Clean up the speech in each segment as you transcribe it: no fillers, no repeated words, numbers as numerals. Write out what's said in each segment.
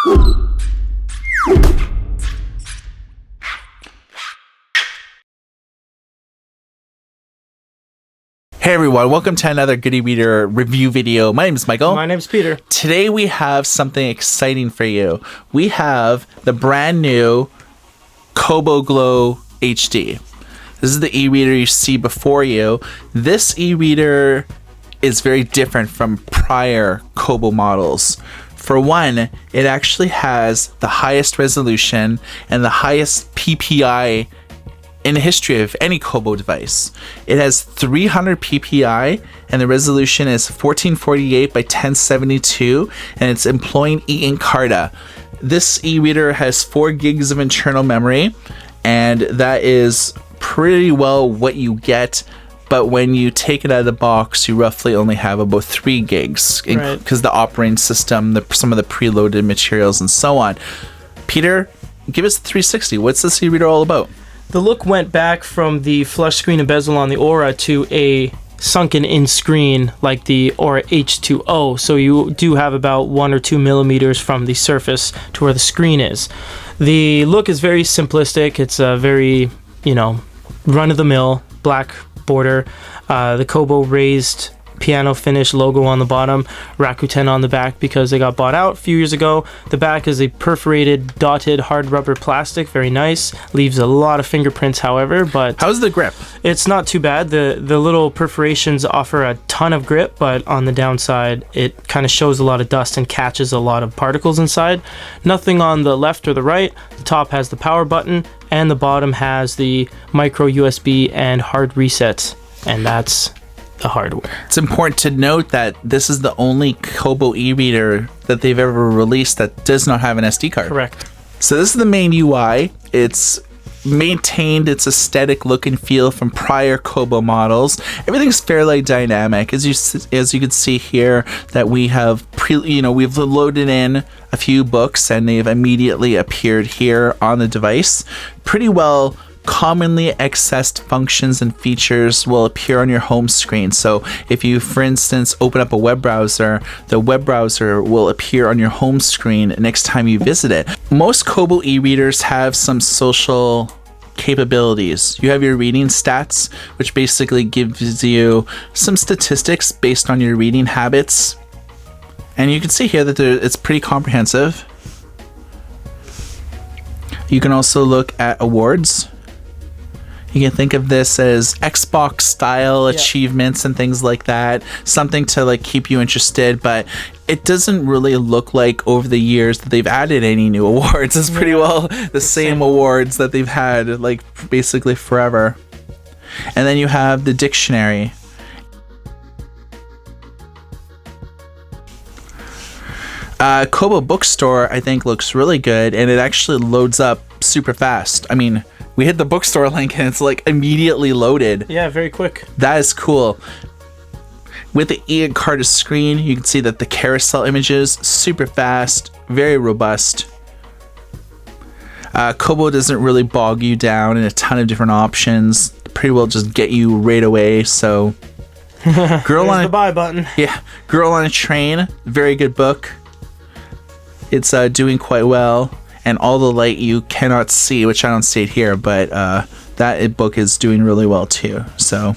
Hey everyone, welcome to another Good e-Reader review video. My name is Michael. My name's Peter. Today we have something exciting for you. We have the brand new Kobo Glo HD. This is the e-reader you see before you. This e-reader is very different from prior Kobo models. For one, it actually has the highest resolution and the highest PPI in the history of any Kobo device. It has 300 PPI and the resolution is 1448 by 1072 and it's employing e-Encarta. This e-reader has 4 gigs of internal memory and that is pretty well what you get, but when you take it out of the box you roughly only have about 3 gigs because the operating system, some of the preloaded materials and so on. Peter, give us the 360. What's this e-reader all about? The look went back from the flush screen and bezel on the Aura to a sunken in screen like the Aura H2O, so you do have about 1 or 2 millimeters from the surface to where the screen is. The look is very simplistic. It's a very, run-of-the-mill black border. The Kobo raised piano finish logo on the bottom, Rakuten on the back because they got bought out a few years ago. The back is a perforated dotted hard rubber plastic, very nice. Leaves a lot of fingerprints, however, but how's the grip? It's not too bad. The little perforations offer a ton of grip, but on the downside it kind of shows a lot of dust and catches a lot of particles inside. Nothing on the left or the right. The top has the power button and the bottom has the micro USB and hard reset, and that's the hardware. It's important to note that this is the only Kobo e-reader that they've ever released that does not have an SD card. Correct. So this is the main UI. It's maintained its aesthetic look and feel from prior Kobo models. Everything's fairly dynamic, as you can see here. That we have we've loaded in a few books and they've immediately appeared here on the device. Pretty well. Commonly accessed functions and features will appear on your home screen. So if you, for instance, open up a web browser, the web browser will appear on your home screen next time you visit it. Most Kobo e-readers have some social capabilities. You have your reading stats, which basically gives you some statistics based on your reading habits. And you can see here that it's pretty comprehensive. You can also look at awards. You can think of this as Xbox style achievements and things like that. Something to keep you interested, but it doesn't really look like over the years that they've added any new awards. It's pretty well the same awards that they've had basically forever. And then you have the dictionary. Kobo Bookstore I think looks really good and it actually loads up super fast. I mean, we hit the bookstore link and it's immediately loaded. Yeah, very quick. That is cool. With the e-Encarta screen, you can see that the carousel images super fast, very robust. Kobo doesn't really bog you down in a ton of different options. Pretty well just get you right away. So, Girl on the buy button. Yeah, Girl on a Train, very good book. It's doing quite well. And All the Light You Cannot See, which I don't see it here, but that book is doing really well too. So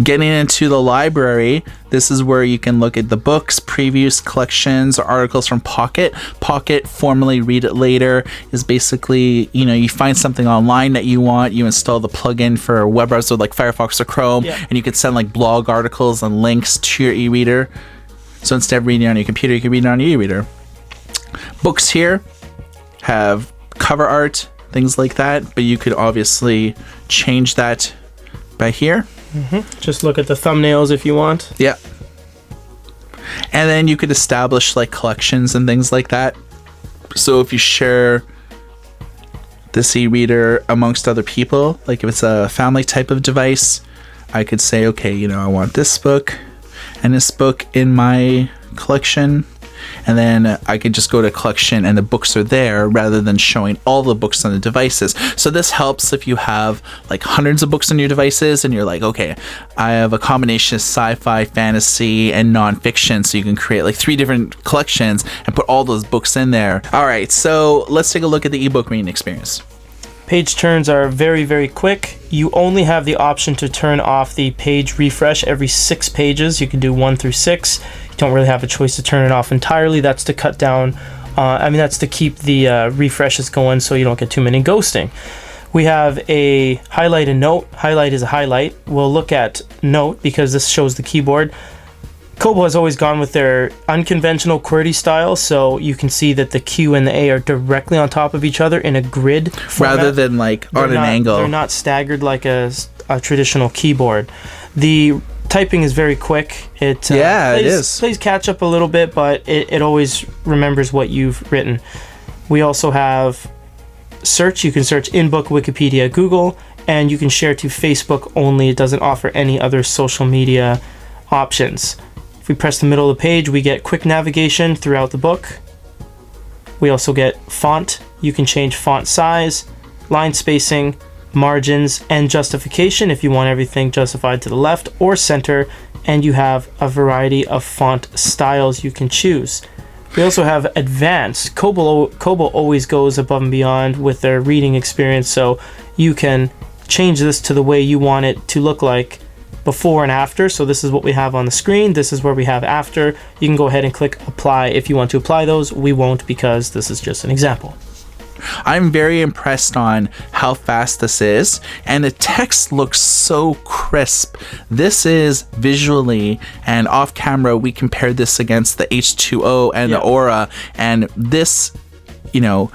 getting into the library, this is where you can look at the books, previews, collections, or articles from Pocket. Pocket, formerly Read It Later, is basically, you find something online that you want, you install the plugin for a web browser like Firefox or Chrome, and you can send blog articles and links to your e-reader. So instead of reading it on your computer, you can read it on your e-reader. Books here have cover art, things like that, but you could obviously change that by here. Just look at the thumbnails if you want. Yeah. And then you could establish collections and things like that. So if you share this e-reader amongst other people, if it's a family type of device, I could say, okay, I want this book and this book in my collection. and then I could just go to collection and the books are there rather than showing all the books on the devices. So this helps if you have like hundreds of books on your devices and you're like, okay, I have a combination of sci-fi, fantasy, and nonfiction, so you can create like 3 different collections and put all those books in there. All right, so let's take a look at the ebook reading experience. Page turns are very, very quick. You only have the option to turn off the page refresh every 6 pages. You can do 1 through 6. You don't really have a choice to turn it off entirely. That's to cut down, that's to keep the refreshes going so you don't get too many ghosting. We have a highlight and note. Highlight is a highlight. We'll look at note because this shows the keyboard. Kobo has always gone with their unconventional QWERTY style, so you can see that the Q and the A are directly on top of each other in a grid format. Rather than like on an angle. They're not staggered like a traditional keyboard. The typing is very quick. It plays catch up a little bit, but it always remembers what you've written. We also have search. You can search in book, Wikipedia, Google, and you can share to Facebook only. It doesn't offer any other social media options. If we press the middle of the page, we get quick navigation throughout the book. We also get font. You can change font size, line spacing, margins, and justification if you want everything justified to the left or center, and you have a variety of font styles you can choose. We also have advanced. Kobo always goes above and beyond with their reading experience, so you can change this to the way you want it to look like before and after. So this is what we have on the screen. This is where we have after. You can go ahead and click apply if you want to apply those. We won't because this is just an example. I'm very impressed on how fast this is, and the text looks so crisp. This is visually, and off camera we compared this against the H2O and the Aura, and this,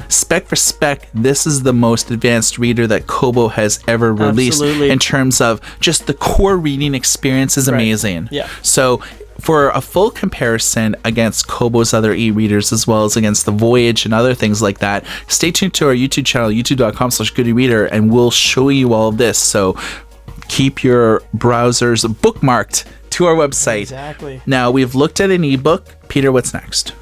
spec for spec, this is the most advanced reader that Kobo has ever released. Absolutely. In terms of just the core reading experience is amazing. Yeah. So for a full comparison against Kobo's other e-readers as well as against the Voyage and other things like that, stay tuned to our YouTube channel, youtube.com/goodyreader, and we'll show you all of this. So keep your browsers bookmarked to our website. Exactly. Now we've looked at an ebook. Peter, what's next?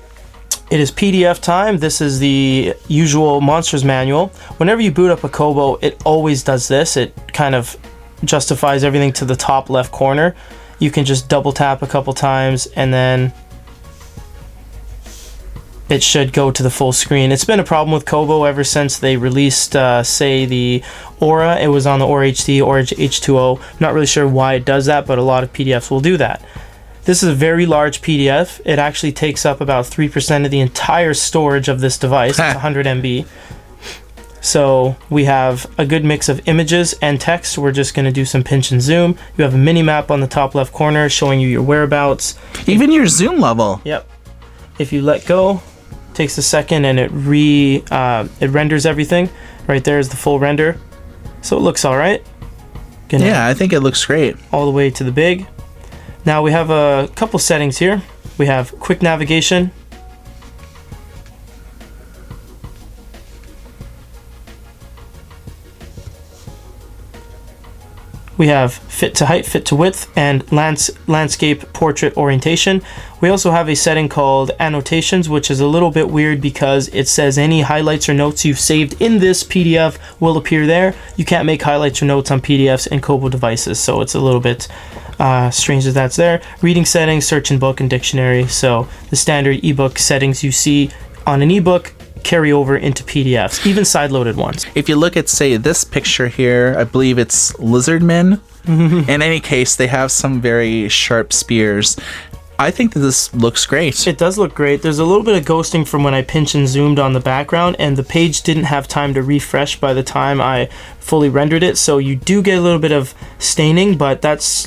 It is PDF time. This is the usual Monsters Manual. Whenever you boot up a Kobo, it always does this. It kind of justifies everything to the top left corner. You can just double tap a couple times and then it should go to the full screen. It's been a problem with Kobo ever since they released, the Aura. It was on the Aura HD, Aura H2O. Not really sure why it does that, but a lot of PDFs will do that. This is a very large PDF. It actually takes up about 3% of the entire storage of this device. It's 100 MB. So we have a good mix of images and text. We're just going to do some pinch and zoom. You have a mini map on the top left corner showing you your whereabouts. Even your zoom level. Yep. If you let go, it takes a second and it renders everything. Right there is the full render. So it looks all right. Yeah, I think it looks great. All the way to the big. Now we have a couple settings here. We have quick navigation. We have fit to height, fit to width, and landscape portrait orientation. We also have a setting called annotations, which is a little bit weird because it says any highlights or notes you've saved in this PDF will appear there. You can't make highlights or notes on PDFs and Kobo devices, so it's a little bit strange that that's there. Reading settings, search in book and dictionary. So the standard ebook settings you see on an ebook carry over into PDFs, even side-loaded ones. If you look at, say, this picture here, I believe it's lizardmen. In any case, they have some very sharp spears. I think that this looks great. It does look great. There's a little bit of ghosting from when I pinch and zoomed on the background, and the page didn't have time to refresh by the time I fully rendered it, so you do get a little bit of staining, but that's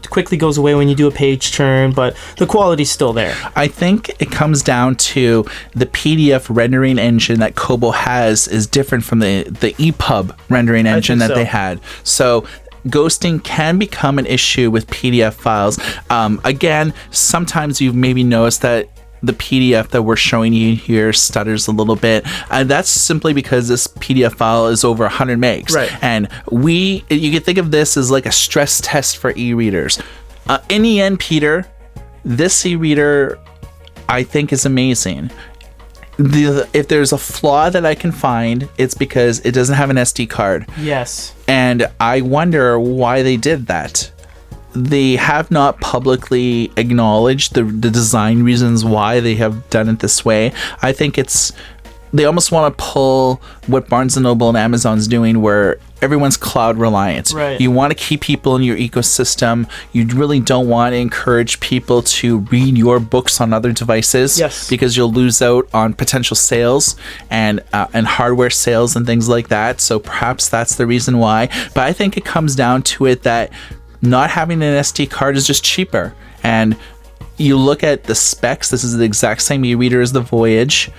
quickly goes away when you do a page turn, but the quality's still there. I think it comes down to the PDF rendering engine that Kobo has is different from the EPUB rendering engine that they had. So ghosting can become an issue with PDF files. Again, sometimes you've maybe noticed that the PDF that we're showing you here stutters a little bit. That's simply because this PDF file is over 100 megs. Right. And you can think of this as like a stress test for e-readers. In the end, Peter, this e-reader, I think is amazing. If there's a flaw that I can find, it's because it doesn't have an SD card. Yes. And I wonder why they did that. They have not publicly acknowledged the design reasons why they have done it this way. I think they almost want to pull what Barnes & Noble and Amazon's doing, where everyone's cloud reliant. Right. You want to keep people in your ecosystem. You really don't want to encourage people to read your books on other devices. Yes. Because you'll lose out on potential sales and hardware sales and things like that. So perhaps that's the reason why. But I think it comes down to it that not having an SD card is just cheaper. And you look at the specs, this is the exact same e-reader as the Voyage,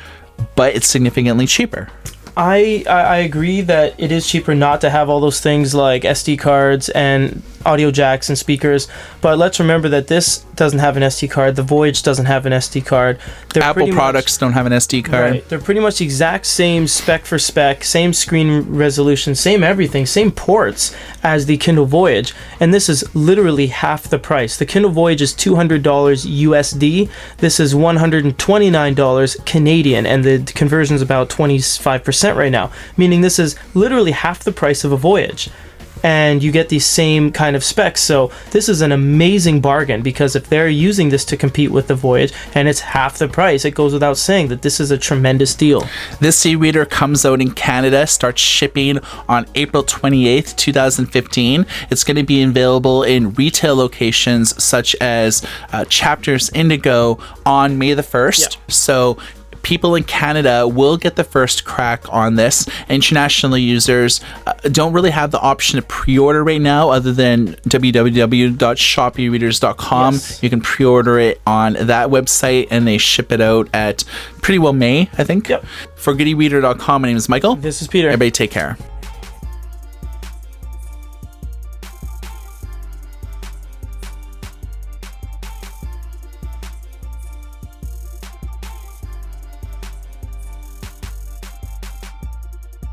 but it's significantly cheaper. I agree that it is cheaper not to have all those things like SD cards and audio jacks and speakers, but let's remember that this doesn't have an SD card. The Voyage doesn't have an SD card. Apple products don't have an SD card. Right. They're pretty much the exact same spec for spec, same screen resolution, same everything, same ports as the Kindle Voyage, and this is literally half the price. The Kindle Voyage is $200 USD. This is $129 Canadian, and the conversion is about 25% right now, meaning this is literally half the price of a Voyage. And you get these same kind of specs. So this is an amazing bargain, because if they're using this to compete with the Voyage and it's half the price, it goes without saying that this is a tremendous deal. This e-reader comes out in Canada, starts shipping on April 28th, 2015. It's going to be available in retail locations such as Chapters Indigo on May the 1st. Yeah. So people in Canada will get the first crack on this. International users don't really have the option to pre-order right now, other than www.shopereaders.com. Yes. You can pre-order it on that website, and they ship it out at pretty well May, I think. Yep. For goodereader.com, my name is Michael. This is Peter. Everybody take care.